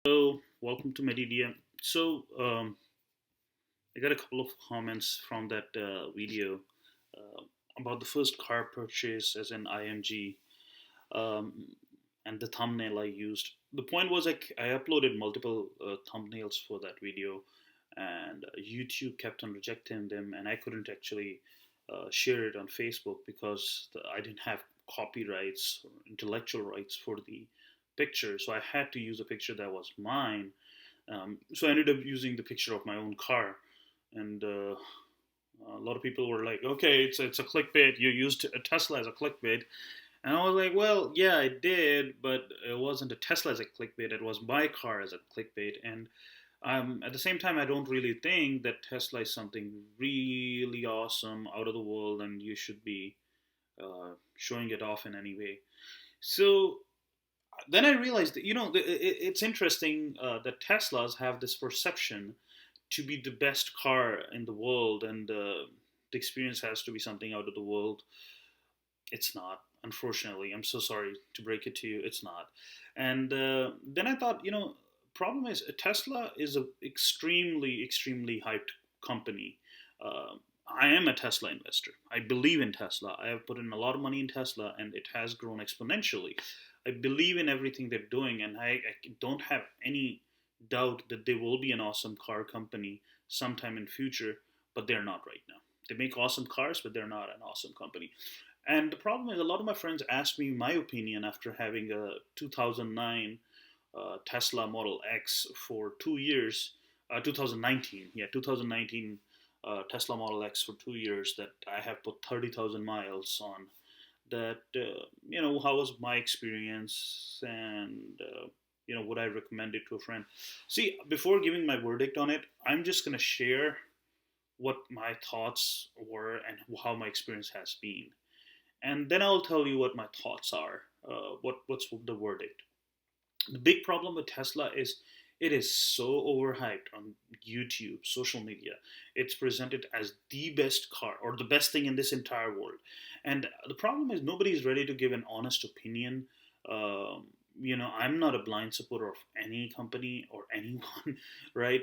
Hello, welcome to Medidia. I got a couple of comments from that video uh, about the first car purchase as an IMG um, and the thumbnail I used. The point was I uploaded multiple thumbnails for that video, and YouTube kept on rejecting them, and I couldn't actually share it on Facebook because I didn't have copyrights or intellectual rights for the picture. So I had to use a picture that was mine. So I ended up using the picture of my own car, and a lot of people were like, "Okay, it's a clickbait. You used a Tesla as a clickbait." And I was like, well, yeah, I did, but it wasn't a Tesla as a clickbait. It was my car as a clickbait. And at the same time, I don't really think that Tesla is something really awesome, out of the world, and you should be showing it off in any way. So then I realized that, it's interesting that Teslas have this perception to be the best car in the world, and the experience has to be something out of the world. It's not, unfortunately. I'm so sorry to break it to you. It's not. And then I thought, problem is Tesla is a extremely hyped company. Uh, I am a Tesla investor. I believe in Tesla. I have put in a lot of money in Tesla, and it has grown exponentially. I believe in everything they're doing, and I don't have any doubt that they will be an awesome car company sometime in future. But they're not right now. They make awesome cars, but they're not an awesome company. And the problem is, a lot of my friends asked me my opinion after having a 2009 Tesla Model X for 2 years. 2019, yeah, 2019 Tesla Model X for 2 years that I have put 30,000 miles on. That how was my experience, and would I recommend it to a friend? See, before giving my verdict on it, I'm just gonna share what my thoughts were and how my experience has been, and then I'll tell you what my thoughts are. What's the verdict? The big problem with Tesla is it is so overhyped on YouTube, social media. It's presented as the best car or the best thing in this entire world, and the problem is nobody is ready to give an honest opinion. Um, I'm not a blind supporter of any company or anyone, right?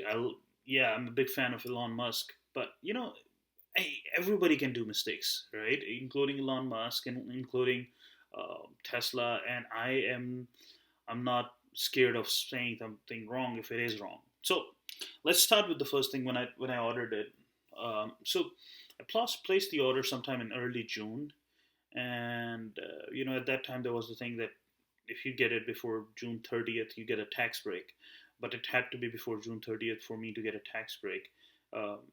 Yeah, I'm a big fan of Elon Musk, but everybody can do mistakes, right? Including Elon Musk and including Tesla. And I'm not scared of saying something wrong if it is wrong. So let's start with the first thing when I ordered it. So I placed the order sometime in early June, and at that time there was the thing that if you get it before June 30th, you get a tax break. But it had to be before June 30th for me to get a tax break.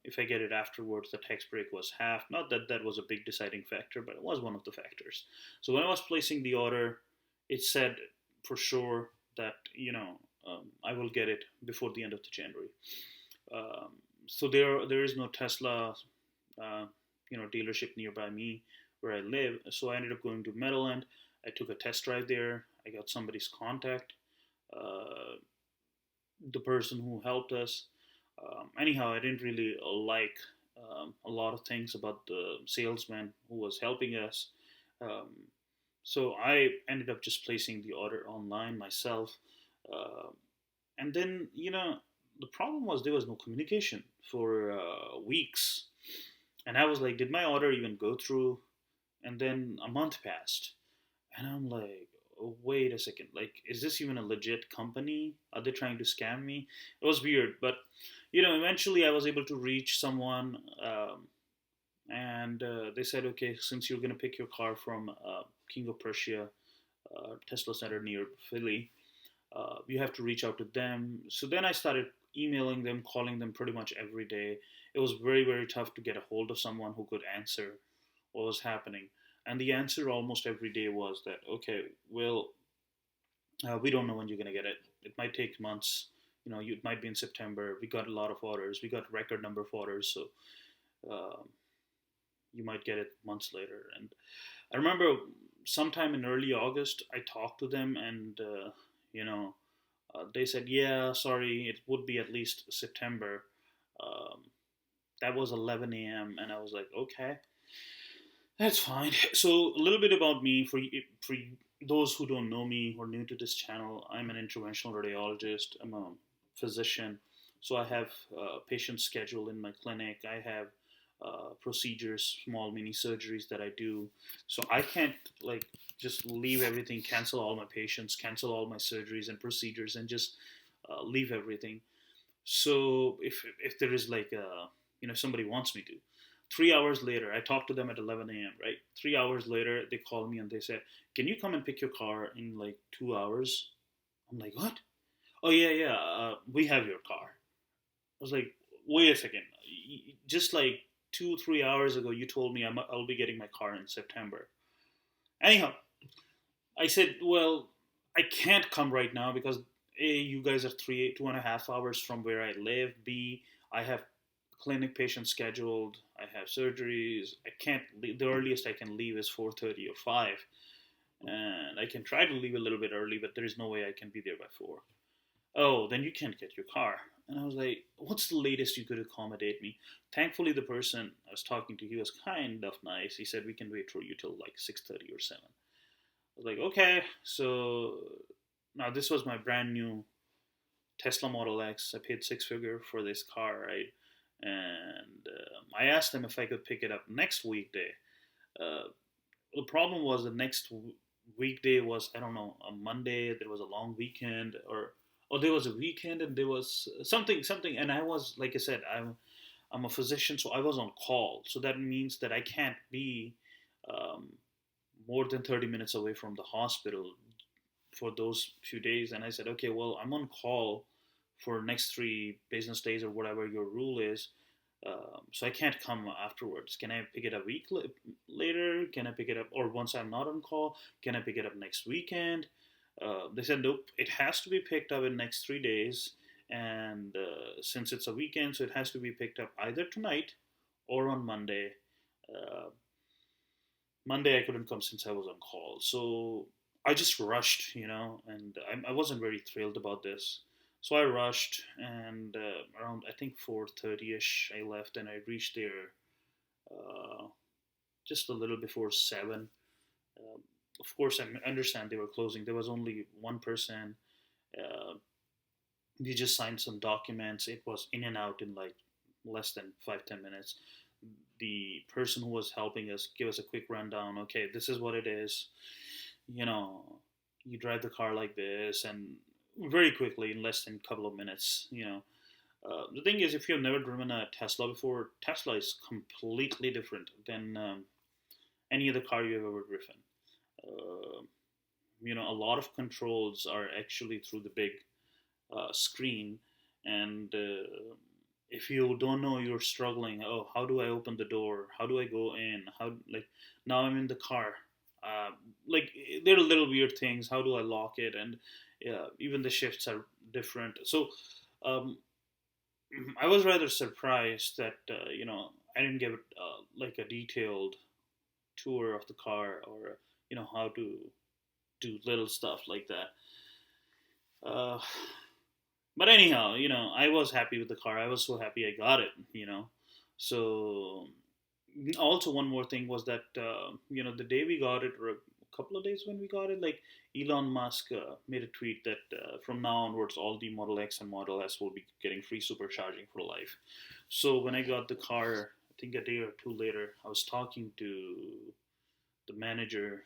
If I get it afterwards, the tax break was half. Not that that was a big deciding factor, but it was one of the factors. So when I was placing the order, it said for sure that I will get it before the end of the January. Um, so there is no Tesla, uh, dealership nearby me where I live. So I ended up going to Meadowland. I took a test drive there. I got somebody's contact. Uh, the person who helped us. Anyhow, I didn't really like a lot of things about the salesman who was helping us. Um, so I ended up just placing the order online myself. Uh, and then, the problem was there was no communication for weeks. And I was like, did my order even go through? And then a month passed. And I'm like, oh, wait a second. Like, is this even a legit company? Are they trying to scam me? It was weird. But, eventually I was able to reach someone. And they said, okay, since you're going to pick your car from King of Prussia Tesla Center near Philly, you have to reach out to them. So then I started emailing them, calling them pretty much every day. It was very tough to get a hold of someone who could answer what was happening. And the answer almost every day was that, okay, well, we don't know when you're going to get it. It might take months. It might be in September. We got a lot of orders. We got record number of orders. So um, you might get it months later. And I remember sometime in early August, I talked to them, and they said, "Yeah, sorry, it would be at least September." Um, that was 11 a.m., and I was like, "Okay, that's fine." So a little bit about me for those who don't know me or new to this channel, I'm an interventional radiologist. I'm a physician. So I have patients scheduled in my clinic. I have procedures, small mini surgeries that I do. So I can't like just leave everything, cancel all my patients, cancel all my surgeries and procedures, and just leave everything. So if there is like somebody wants me to, 3 hours later, I talked to them at 11 a.m. Right, 3 hours later, they called me and they said, "Can you come and pick your car in like 2 hours?" I'm like, "What?" "Oh yeah, yeah, we have your car." I was like, "Wait a second, just like 2 3 hours ago, you told me I'll be getting my car in September." Anyhow, I said, "Well, I can't come right now because A, you guys are 2.5 hours from where I live. B, I have clinic patients scheduled. I have surgeries. I can't leave. The earliest I can leave is 4:30 or 5, and I can try to leave a little bit early, but there is no way I can be there by 4. Oh, then you can't get your car." And I was like, "What's the latest you could accommodate me?" Thankfully, the person I was talking to, he was kind of nice. He said, "We can wait for you till like 6:30 or 7." I was like, "Okay." So now this was my brand new Tesla Model X. I paid six figure for this car, right? And I asked them if I could pick it up next weekday. Uh, the problem was the next weekday was, I don't know, a Monday. There was a long weekend, or there was a weekend and there was something. And I was, like I said, I'm a physician, so I was on call. So that means that I can't be um, more than 30 minutes away from the hospital for those few days. And I said, "Okay, well, I'm on call for next 3 business days or whatever your rule is. So I can't come afterwards. Can I pick it a week later? Can I pick it up, or once I'm not on call, can I pick it up next weekend?" They said, "Nope, it has to be picked up in next 3 days. And since it's a weekend, so it has to be picked up either tonight or on Monday." Uh, Monday I couldn't come since I was on call. So I just rushed, and I wasn't very thrilled about this. So I rushed, and around I think 4:30 ish, I left, and I reached there uh, just a little before 7. Uh, of course, I understand they were closing. There was only one person. Uh, he just signed some documents. It was in and out in like less than 5 10 minutes. The person who was helping us give us a quick rundown. Okay, this is what it is. You know, you drive the car like this, and very quickly in less than a couple of minutes. The thing is, if you've never driven a Tesla before, Tesla is completely different than any other car you've ever driven. Uh, a lot of controls are actually through the big screen, and if you don't know, you're struggling. Oh, how do I open the door? How do I go in? How, like, now I'm in the car. uh, like, there are little weird things. How do I lock it? And yeah, even the shifts are different. So um, I was rather surprised that I didn't get like a detailed tour of the car, or how to do little stuff like that. uh, but anyhow, I was happy with the car. I was so happy I got it. So also, one more thing was that the day we got it, or a couple of days when we got it, like, Elon Musk made a tweet that from now onwards, all the Model X and Model S will be getting free supercharging for life. So when I got the car, I think a day or two later, I was talking to the manager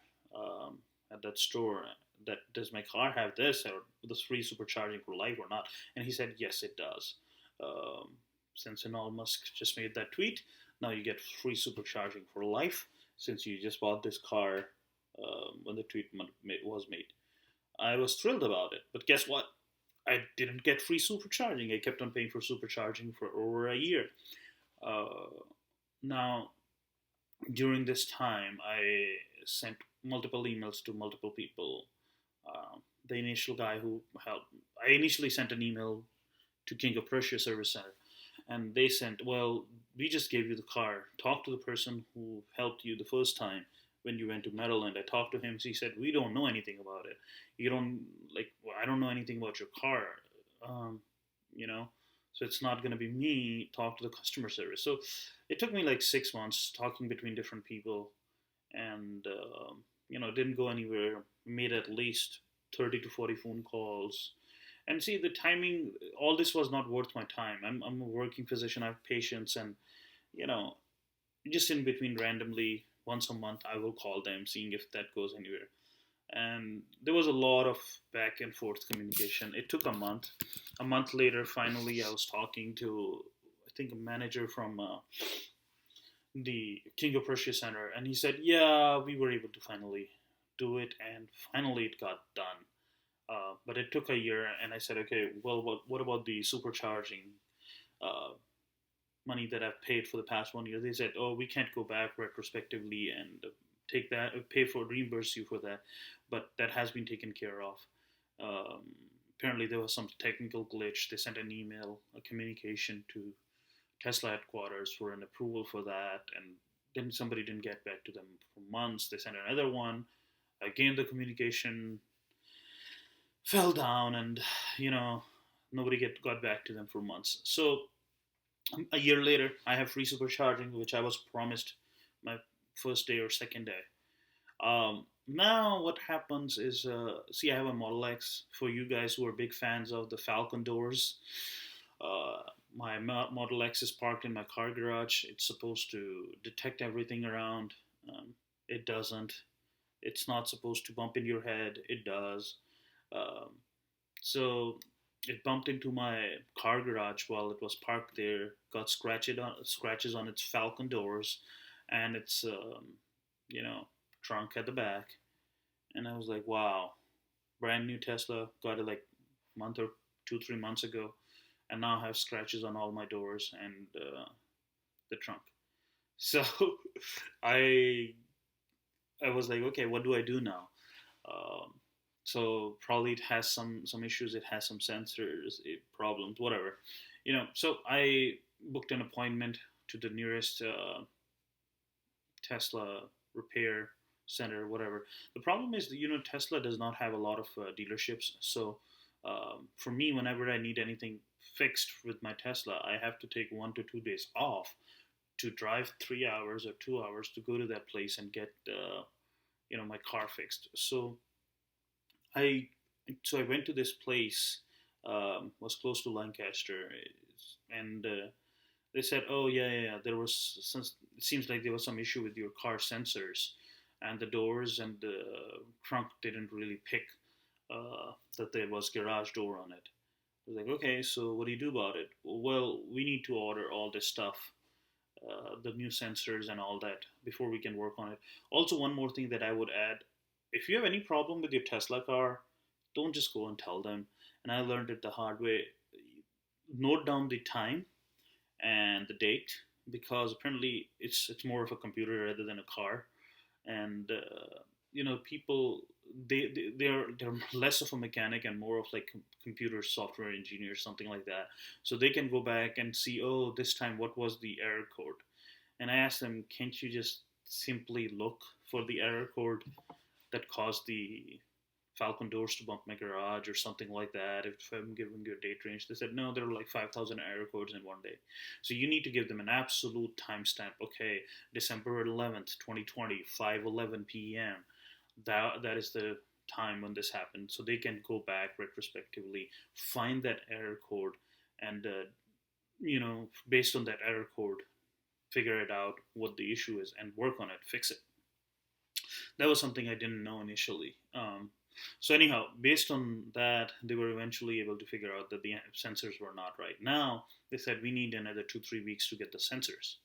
at that store, that, "Does my car have this, or this free supercharging for life or not?" And he said, "Yes, it does. um, since Elon Musk just made that tweet, now you get free supercharging for life, since you just bought this car when the tweet was made." I was thrilled about it, but guess what? I didn't get free supercharging. I kept on paying for supercharging for over a year. Uh, Now, during this time, I sent multiple emails to multiple people. The initial guy who helped, I initially sent an email to King of Prussia Service Center, and they sent, "Well, we just gave you the car. Talk to the person who helped you the first time when you went to Maryland." I talked to him. He said, "We don't know anything about it. You don't, like, well, I don't know anything about your car. Um, you know, so it's not going to be me. Talk to the customer service." So it took me like 6 months talking between different people, and didn't go anywhere. Made at least 30 to 40 phone calls. And see, the timing, all this was not worth my time. I'm a working physician, I have patients, and, you know, just in between randomly, once a month, I will call them, seeing if that goes anywhere. And there was a lot of back and forth communication. It took a month. A month later, finally, I was talking to, I think, a manager from the King of Prussia Center, and he said, "Yeah, we were able to finally do it, and finally it got done." But it took a year, and I said, "Okay, well, what about the supercharging uh, money that I've paid for the past 1 year?" They said, "Oh, we can't go back retrospectively and take that, pay for, reimburse you for that, but that has been taken care of." Um, Apparently, there was some technical glitch. They sent an email, a communication to Tesla headquarters for an approval for that, and then somebody didn't get back to them for months. They sent another one. Again, the communication fell down, and you know nobody got back to them for months. So a year later, I have free supercharging, which I was promised my first day or second day. Now what happens is, see, I have a Model X. For you guys who are big fans of the Falcon doors, uh, my Model X is parked in my car garage. It's supposed to detect everything around. It doesn't. It's not supposed to bump in your head. It does. Um, so it bumped into my car garage while it was parked there. Got scratches on its Falcon doors, and its you know trunk at the back. And I was like, wow, brand new Tesla. Got it like a month or 2 3 months ago, and now I have scratches on all my doors and the trunk. So I I was like, okay, what do I do now? Um, so probably it has some issues. It has some sensors problems, whatever, So I booked an appointment to the nearest Tesla repair center, whatever. The problem is that Tesla does not have a lot of dealerships. So for me, whenever I need anything fixed with my Tesla, I have to take 1 to 2 days off to drive 3 hours or 2 hours to go to that place and get my car fixed. I I went to this place, was close to Lancaster, and they said, "Oh yeah, yeah, yeah. There was it seems like there was some issue with your car sensors, and the doors and the trunk didn't really pick that there was garage door on it." I was like, "Okay, so what do you do about it?" "Well, we need to order all this stuff, the new sensors and all that, before we can work on it." Also, one more thing that I would add: if you have any problem with your Tesla car, don't just go and tell them. And I learned it the hard way. Note down the time and the date, because apparently it's more of a computer rather than a car. And people, they're less of a mechanic and more of like computer software engineer, something like that. So they can go back and see, oh, this time what was the error code. And I asked them, can't you just simply look for the error code that caused the Falcon doors to bump my garage or something like that, if I'm giving you a date range? They said, no, there are like 5,000 error codes in one day. So you need to give them an absolute timestamp. Okay, December 11th, 2020, 5:11 p.m. That is the time when this happened. So they can go back retrospectively, find that error code, and, based on that error code, figure it out what the issue is and work on it, fix it. That was something I didn't know initially. So anyhow, based on that, they were eventually able to figure out that the sensors were not right. Now they said we need another 2 3 weeks to get the sensors.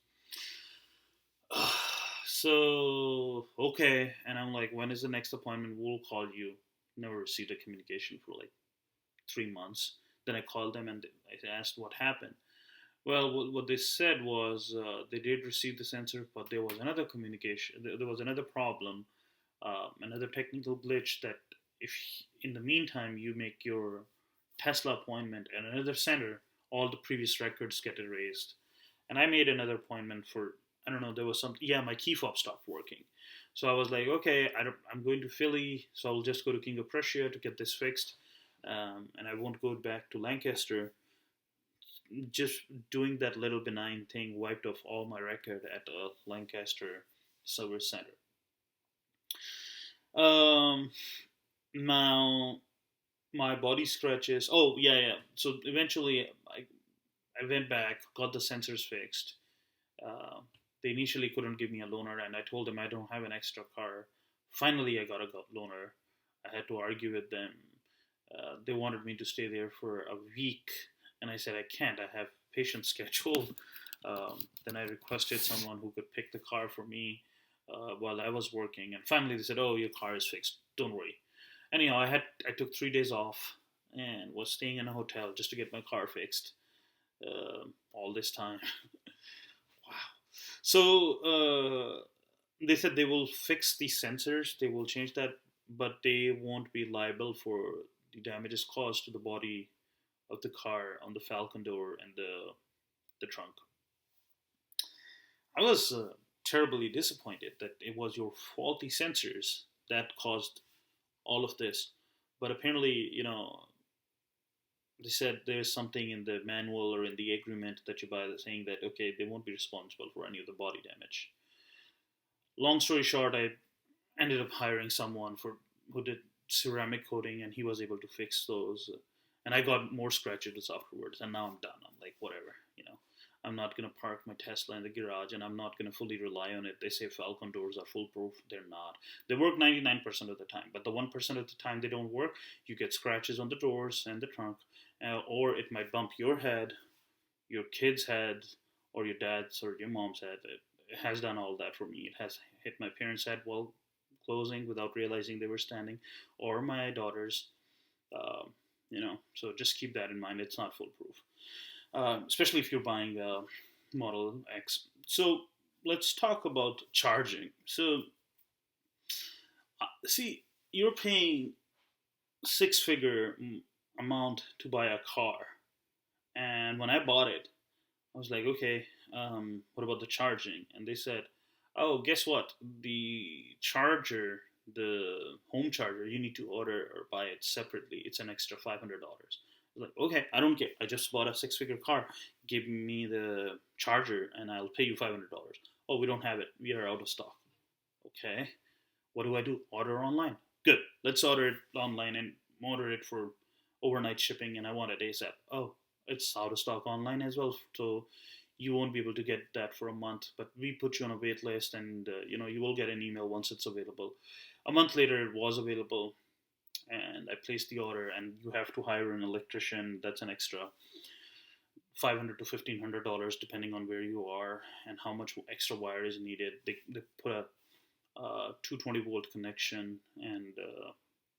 So okay, and I'm like, when is the next appointment? We'll call you. Never received a communication for like 3 months. Then I called them and I asked what happened. Well, what they said was they did receive the sensor, but there was another communication. There was another problem, another technical glitch, that if in the meantime you make your Tesla appointment at another center, all the previous records get erased. And I made another appointment for, I don't know, there was some, yeah, my key fob stopped working. So I was like, okay, I'm going to Philly, so I'll just go to King of Prussia to get this fixed, and I won't go back to Lancaster. Just doing that little benign thing wiped off all my record at a Lancaster service center. Um, Now my body scratches. Oh yeah, yeah. So eventually, I went back, got the sensors fixed. Uh, they initially couldn't give me a loaner, and I told them I don't have an extra car. Finally, I got a loaner. I had to argue with them. They wanted me to stay there for a week, and I said I can't. I have patient schedule. Then I requested someone who could pick the car for me while I was working, and finally they said, "Oh, your car is fixed. Don't worry." Anyhow, I took 3 days off and was staying in a hotel just to get my car fixed. All this time, wow. So they said they will fix the sensors. They will change that, but they won't be liable for the damages caused to the body of the car on the Falcon door and the trunk. I was terribly disappointed that it was your faulty sensors that caused all of this. But apparently, they said there's something in the manual or in the agreement that you buy that's saying that okay, they won't be responsible for any of the body damage. Long story short, I ended up hiring someone for who did ceramic coating, and he was able to fix those. And I got more scratches afterwards, and now I'm done. I'm like, whatever. I'm not gonna park my Tesla in the garage, and I'm not gonna fully rely on it. They say Falcon doors are foolproof. They're not. They work 99% of the time, but the 1% of the time they don't work, you get scratches on the doors and the trunk, or it might bump your head, your kid's head, or your dad's or your mom's head. It has done all that for me. It has hit my parents' head while closing without realizing they were standing, or my daughter's. So just keep that in mind. It's not foolproof, especially if you're buying a Model X. So let's talk about charging. So see, you're paying six-figure amount to buy a car, and when I bought it, I was like, okay, what about the charging? And they said, oh, guess what? The charger, the home charger, you need to order or buy it separately. It's an extra $500. I was like, okay, I don't care. I just bought a six-figure car. Give me the charger, and I'll pay you $500. Oh, we don't have it. We are out of stock. Okay, what do I do? Order online. Good. Let's order it online and order it for overnight shipping, and I want it ASAP. Oh, it's out of stock online as well. So you won't be able to get that for a month, but we put you on a wait list, and you will get an email once it's available. A month later, it was available, and I placed the order. And you have to hire an electrician. That's an extra $500 to $1,500 depending on where you are and how much extra wire is needed. They put a 220-volt connection and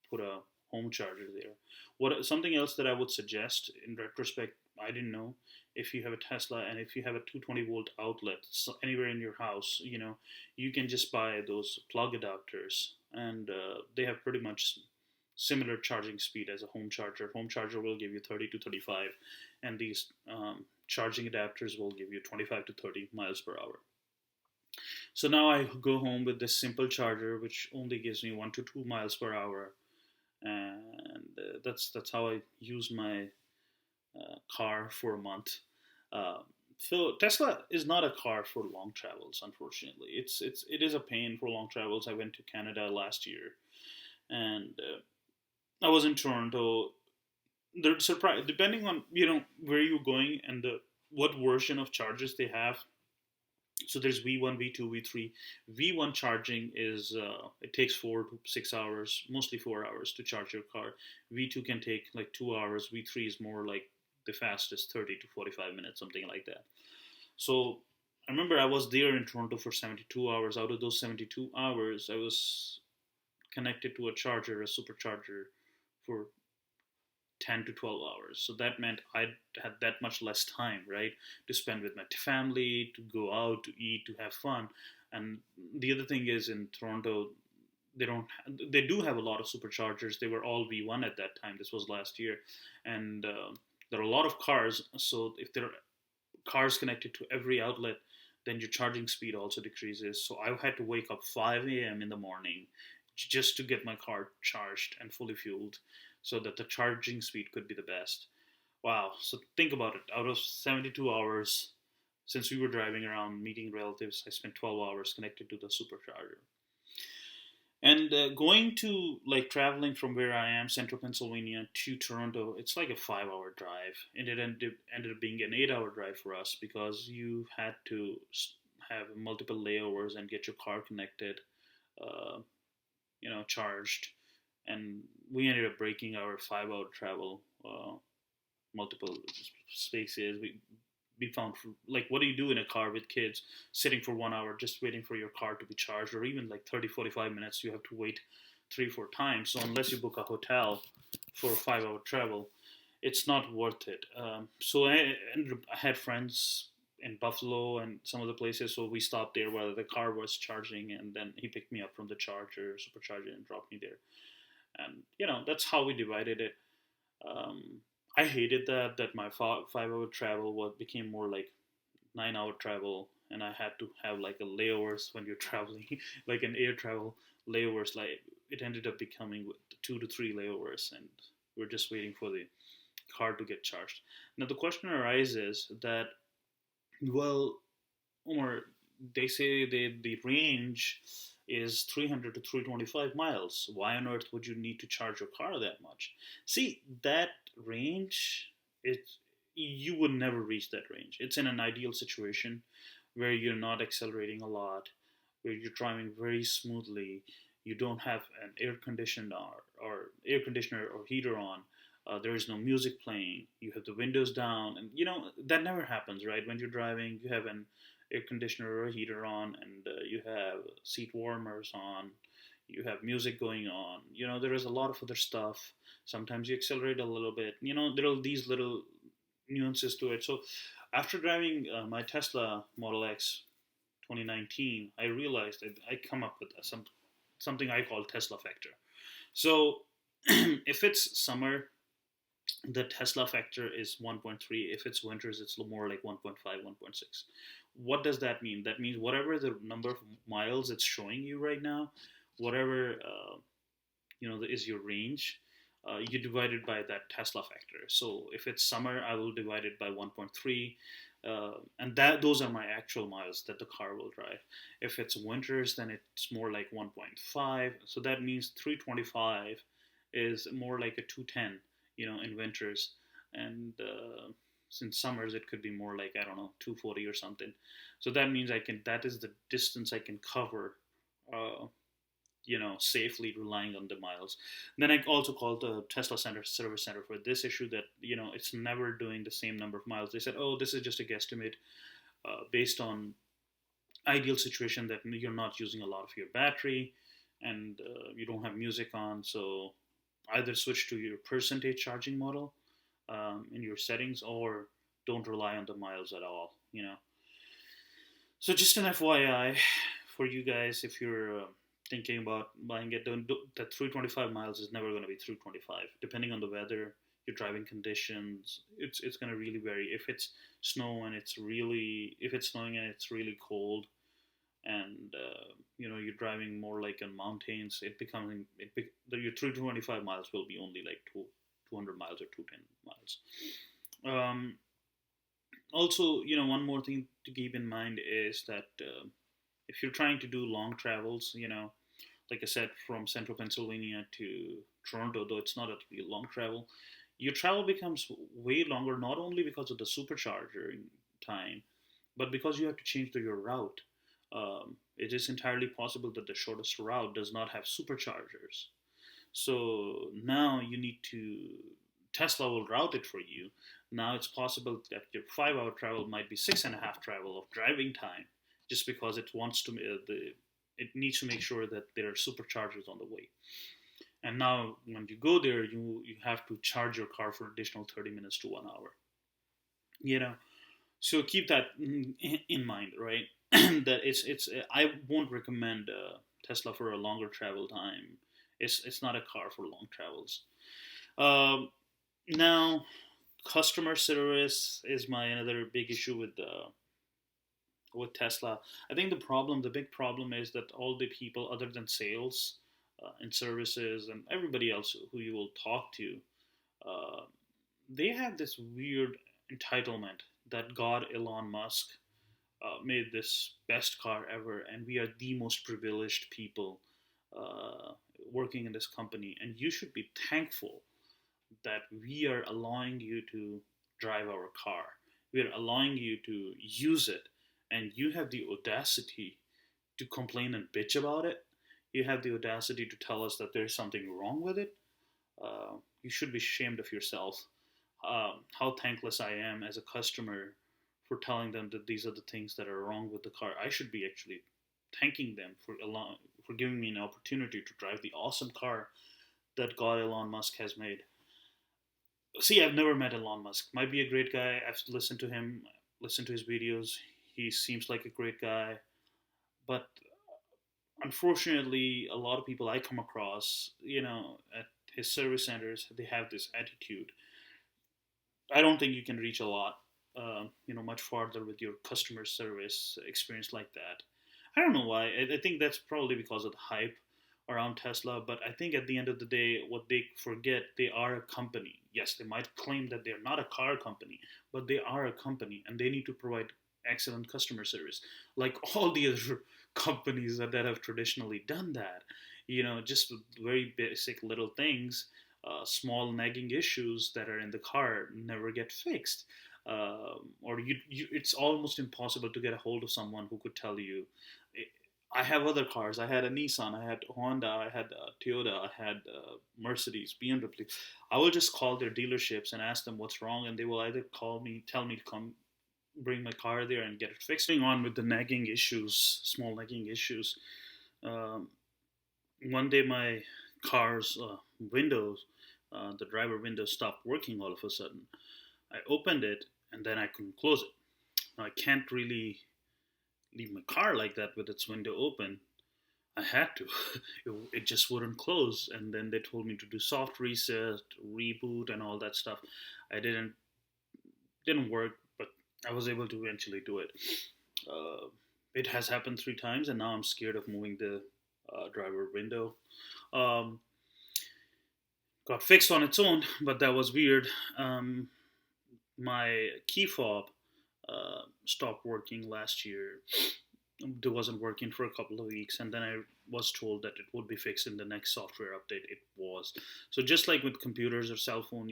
put a home charger there. What something else that I would suggest in retrospect, I didn't know, if you have a Tesla and if you have a 220-volt outlet anywhere in your house, you can just buy those plug adapters, and they have pretty much similar charging speed as a home charger. Home charger will give you 30 to 35, and these charging adapters will give you 25 to 30 miles per hour. So now I go home with this simple charger, which only gives me 1 to 2 miles per hour, and that's how I use my car for a month. Uh, so Tesla is not a car for long travels. Unfortunately, it is a pain for long travels. I went to Canada last year, and I was in Toronto. They're surprised depending on where you're going and what version of chargers they have. So there's V1, V2, V3. V1 charging is it takes 4 to 6 hours, mostly 4 hours to charge your car. V2 can take like 2 hours. V3 is more like the fastest, 30 to 45 minutes, something like that. So I remember I was there in Toronto for 72 hours. Out of those 72 hours, I was connected to a charger, a supercharger, for 10 to 12 hours. So that meant I had that much less time, right, to spend with my family, to go out, to eat, to have fun. And the other thing is in Toronto, they do have a lot of superchargers. They were all V1 at that time. This was last year. And there are a lot of cars. So if there are cars connected to every outlet, then your charging speed also decreases. So I had to wake up 5 a.m. in the morning just to get my car charged and fully fueled so that the charging speed could be the best. Wow. So think about it. Out of 72 hours, since we were driving around meeting relatives, I spent 12 hours connected to the supercharger. And going to like traveling from where I am, Central Pennsylvania, to Toronto, it's like a 5 hour drive, and it ended up being an 8 hour drive for us because you had to have multiple layovers and get your car connected, uh, charged, and we ended up breaking our 5 hour travel, multiple spaces. We found, like, what do you do in a car with kids sitting for 1 hour just waiting for your car to be charged, or even like 30 45 minutes you have to wait 3 4 times. So unless you book a hotel for a 5 hour travel, it's not worth it. So I had friends in Buffalo and some other places, so we stopped there while the car was charging, and then he picked me up from the charger, supercharger, and dropped me there. And that's how we divided it. um, I hated that my 5 hour travel what became more like 9 hour travel, and I had to have like a layovers when you're traveling, like an air travel layovers. Like it ended up becoming 2 to 3 layovers, and we're just waiting for the car to get charged. Now the question arises that, well, or they say the range is 300 to 325 miles. Why on earth would you need to charge your car that much? See, that range, it you would never reach that range. It's in an ideal situation where you're not accelerating a lot, where you're driving very smoothly. You don't have an or air conditioner or heater on. There is no music playing. You have the windows down, and that never happens, right? When you're driving, you have an air conditioner or a heater on, and you have seat warmers on. You have music going on. There is a lot of other stuff. Sometimes you accelerate a little bit. There are these little nuances to it. So after driving my Tesla Model X 2019, I realized that I come up with something I call Tesla factor. So if it's summer, the Tesla factor is 1.3. If it's winters, it's more like 1.5, 1.6. What does that mean? That means whatever the number of miles it's showing you right now, whatever is your range, you divide it by that Tesla factor. So if it's summer, I will divide it by 1.3, and those are my actual miles that the car will drive. If it's winters, then it's more like 1.5. So that means 325 is more like a 210, in winters, and since summers it could be more like, I don't know, 240 or something. So that means that is the distance I can cover. Uh, safely relying on the miles. Then I also called the Tesla Center Service Center for this issue that it's never doing the same number of miles. They said, oh, this is just a guesstimate based on ideal situation that you're not using a lot of your battery, and you don't have music on. So either switch to your percentage charging model in your settings, or don't rely on the miles at all. So just an FYI for you guys, if you're thinking about buying it, that 325 miles is never going to be 325. Depending on the weather, your driving conditions, it's going to really vary. If it's snowing and it's really cold, and you're driving more like on mountains, your 325 miles will be only like 200 miles or 210 miles. Um, Also, one more thing to keep in mind is that if you're trying to do long travels, like I said, from central Pennsylvania to Toronto, though it's not a real long travel, your travel becomes way longer, not only because of the supercharger time, but because you have to change your route. It is entirely possible that the shortest route does not have superchargers. So now you need to, Tesla will route it for you. Now it's possible that your 5 hour travel might be six and a half travel of driving time, just because it wants to it needs to make sure that there are superchargers on the way. And now when you go there, you have to charge your car for additional 30 minutes to 1 hour. You know, so keep that in mind, right? That it's I won't recommend Tesla for a longer travel time. It's not a car for long travels. Um, Now, customer service is my another big issue with Tesla. I think the big problem is that all the people other than sales and services and everybody else who you will talk to, uh, they have this weird entitlement that God Elon Musk made this best car ever, and we are the most privileged people uh, working in this company, and you should be thankful that we are allowing you to drive our car. We are allowing you to use it, and you have the audacity to complain and bitch about it. You have the audacity to tell us that there's something wrong with it. You should be ashamed of yourself. How thankless I am as a customer for telling them that these are the things that are wrong with the car. I should be actually thanking them for giving me an opportunity to drive the awesome car that God Elon Musk has made. See, I've never met Elon Musk. Might be a great guy. I've listened to him, listened to his videos. He seems like a great guy, but unfortunately, a lot of people I come across, at his service centers, they have this attitude. I don't think you can reach a lot, much farther with your customer service experience like that. I don't know why. I think that's probably because of the hype around Tesla. But I think at the end of the day, what they forget, they are a company. Yes, they might claim that they're not a car company, but they are a company, and they need to provide excellent customer service, like all the other companies that have traditionally done that. Just very basic little things, small nagging issues that are in the car never get fixed. Or it's almost impossible to get a hold of someone who could tell you. I have other cars. I had a Nissan, I had Honda, I had Toyota, I had Mercedes, BMW. I will just call their dealerships and ask them what's wrong, and they will either call me, tell me to come bring my car there and get it fixed. Going on with the nagging issues, small nagging issues. Um, One day my car's windows, the driver window stopped working all of a sudden. I opened it and then I couldn't close it. Now, I can't really leave my car like that with its window open. I had to. It just wouldn't close, and then they told me to do soft reset, reboot, and all that stuff. I didn't work, but I was able to eventually do it. Uh, it has happened 3 times, and now I'm scared of moving the driver window. Um, Got fixed on its own, but that was weird. My key fob stopped working last year. It wasn't working for a couple of weeks, and then I was told that it would be fixed in the next software update. It was. So just like with computers or cell phone,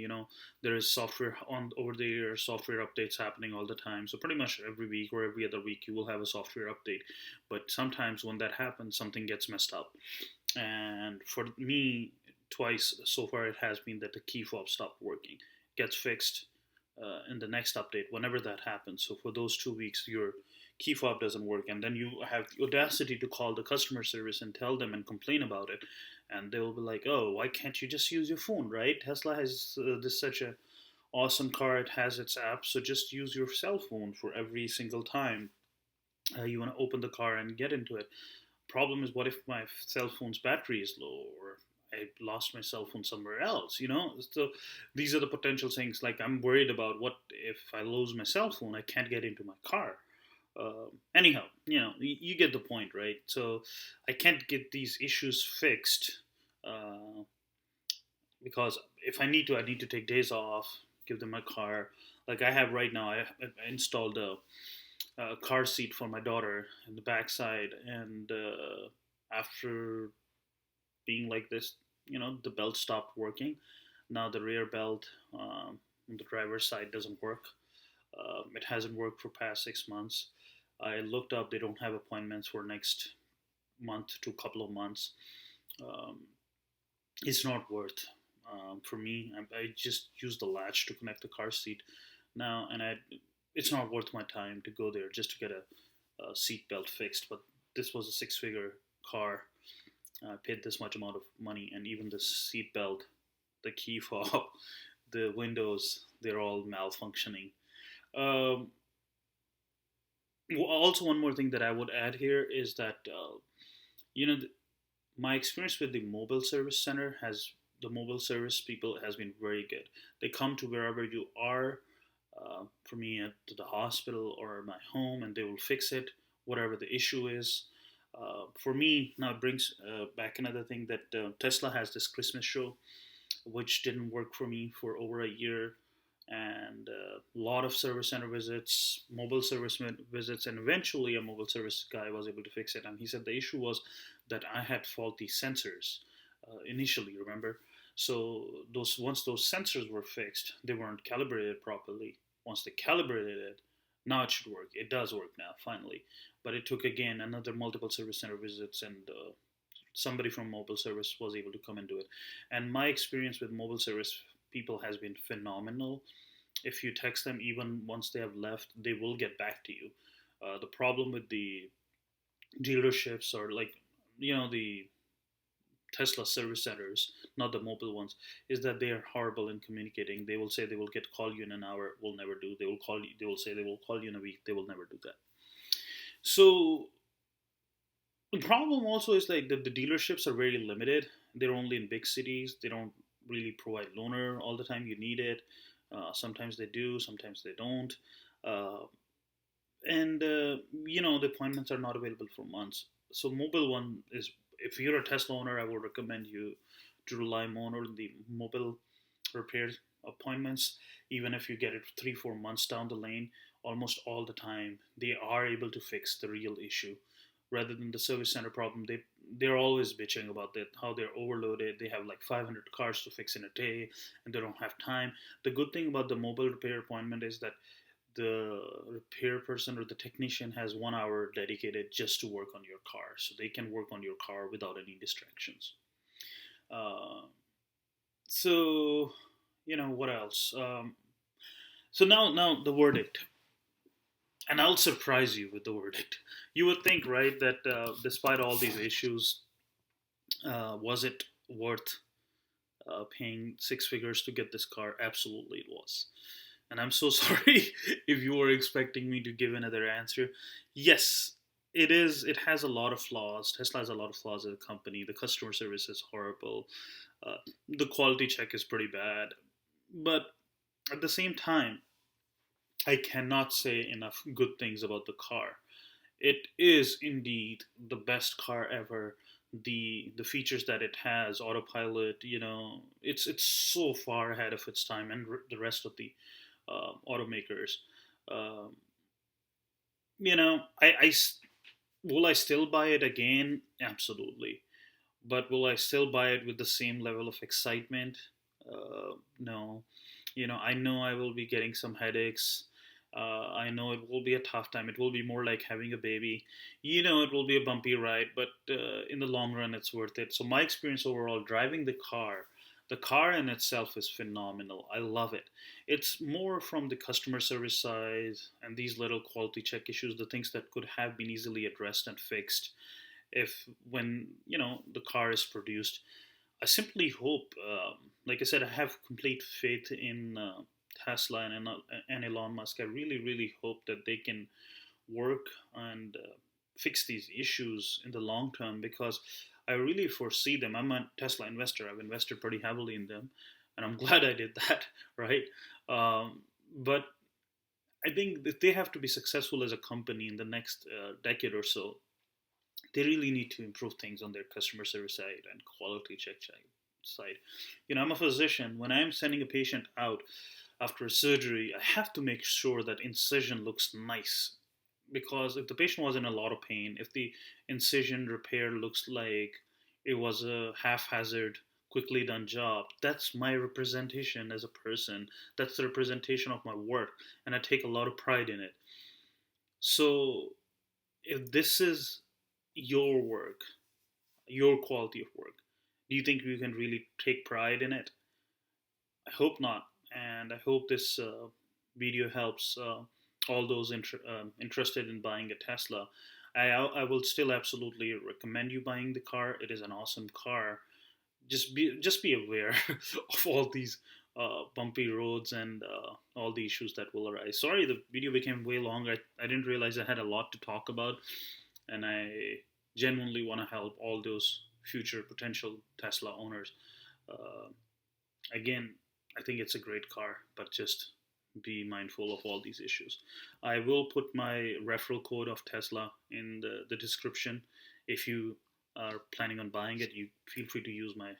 there is software on over the air, software updates happening all the time. So pretty much every week or every other week you will have a software update. But sometimes when that happens, something gets messed up. And for me, twice so far it has been that the key fob stopped working. Gets fixed in the next update whenever that happens. So for those 2 weeks, your key fob doesn't work, and then you have the audacity to call the customer service and tell them and complain about it, and they will be like, "Oh, why can't you just use your phone, right? Tesla has this such a awesome car; it has its app, so just use your cell phone for every single time you want to open the car and get into it." Problem is, what if my cell phone's battery is low, or I lost my cell phone somewhere else? So these are the potential things. Like, I'm worried about what if I lose my cell phone, I can't get into my car. Anyhow, you get the point, right? So I can't get these issues fixed, uh, because if I need to take days off, give them my car. Like I have right now, I installed a car seat for my daughter in the backside, and after being like this, the belt stopped working. Now the rear belt on the driver's side doesn't work. It hasn't worked for past 6 months. I looked up; they don't have appointments for next month to couple of months. Um, it's not worth for me. I just use the latch to connect the car seat now, and it's not worth my time to go there just to get a seat belt fixed. But this was a six-figure car. I paid this much amount of money, and even the seat belt, the key fob, the windows, they're all malfunctioning. Um, Also, one more thing that I would add here is that you know my experience with the mobile service people has been very good. They come to wherever you are, for me at the hospital or my home, and they will fix it, whatever the issue is. For me, now it brings back another thing that Tesla has this Christmas show, which didn't work for me for over a year, and a lot of service center visits, mobile service visits, and eventually a mobile service guy was able to fix it. And he said the issue was that I had faulty sensors initially. Remember, so those once those sensors were fixed, they weren't calibrated properly. Once they calibrated it, now it should work. It does work now, finally. But it took again another multiple service center visits, and somebody from mobile service was able to come and do it. And my experience with mobile service people has been phenomenal. If you text them, even once they have left, they will get back to you. The problem with the dealerships, or like, the Tesla service centers, not the mobile ones, is that they are horrible in communicating. They will say they will call you in an hour, will never do. They will call you. They will say they will call you in a week. They will never do that. So the problem also is like the dealerships are very limited. They're only in big cities. They don't really provide loaner all the time you need it. Sometimes they do, sometimes they don't. Uh, and the appointments are not available for months. So mobile one is, if you're a Tesla owner, I would recommend you to rely more on the mobile repair appointments. Even if you get it 3 4 months down the lane, almost all the time they are able to fix the real issue, rather than the service center problem. They're always bitching about that, how they're overloaded. They have like 500 cars to fix in a day, and they don't have time. The good thing about the mobile repair appointment is that the repair person or the technician has 1 hour dedicated just to work on your car, so they can work on your car without any distractions. uh, so what else? So now the verdict, and I'll surprise you with the verdict. You would think, right, that despite all these issues, was it worth paying six figures to get this car? Absolutely, it was. And I'm so sorry if you were expecting me to give another answer. Yes, it is. It has a lot of flaws. Tesla has a lot of flaws as a company. The customer service is horrible. Uh, the quality check is pretty bad. But at the same time, I cannot say enough good things about the car. It is indeed the best car ever. The features that it has, autopilot, it's so far ahead of its time, and the rest of the automakers. Um, will I still buy it again? Absolutely. But will I still buy it with the same level of excitement? No. I know I will be getting some headaches. I know it will be a tough time. It will be more like having a baby. It will be a bumpy ride, but in the long run, it's worth it. So, my experience overall driving the car in itself is phenomenal. I love it. It's more from the customer service side and these little quality check issues, the things that could have been easily addressed and fixed if when the car is produced. I simply hope, like I said, I have complete faith in Tesla and Elon Musk. I really, really hope that they can work and fix these issues in the long term, because I really foresee them. I'm a Tesla investor. I've invested pretty heavily in them, and I'm glad I did that, right? But I think that they have to be successful as a company in the next decade or so. They really need to improve things on their customer service side and quality check side. I'm a physician. When I'm sending a patient out after a surgery, I have to make sure that incision looks nice. Because if the patient was in a lot of pain, if the incision repair looks like it was a haphazard, quickly done job, that's my representation as a person. That's the representation of my work, and I take a lot of pride in it. So, if this is your work, your quality of work, do you think you can really take pride in it? I hope not, and I hope this video helps all those interested in buying a Tesla. I will still absolutely recommend you buying the car. It is an awesome car. Just be aware of all these bumpy roads and all the issues that will arise. Sorry, the video became way long. I didn't realize I had a lot to talk about, and I genuinely want to help all those future potential Tesla owners. Uh, Again, I think it's a great car, but just be mindful of all these issues. I will put my referral code of Tesla in the description. If you are planning on buying it, you feel free to use my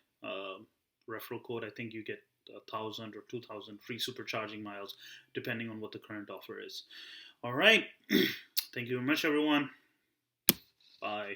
referral code. I think you get 1,000 or 2,000 free supercharging miles, depending on what the current offer is. All right. Thank you very much, everyone. Bye.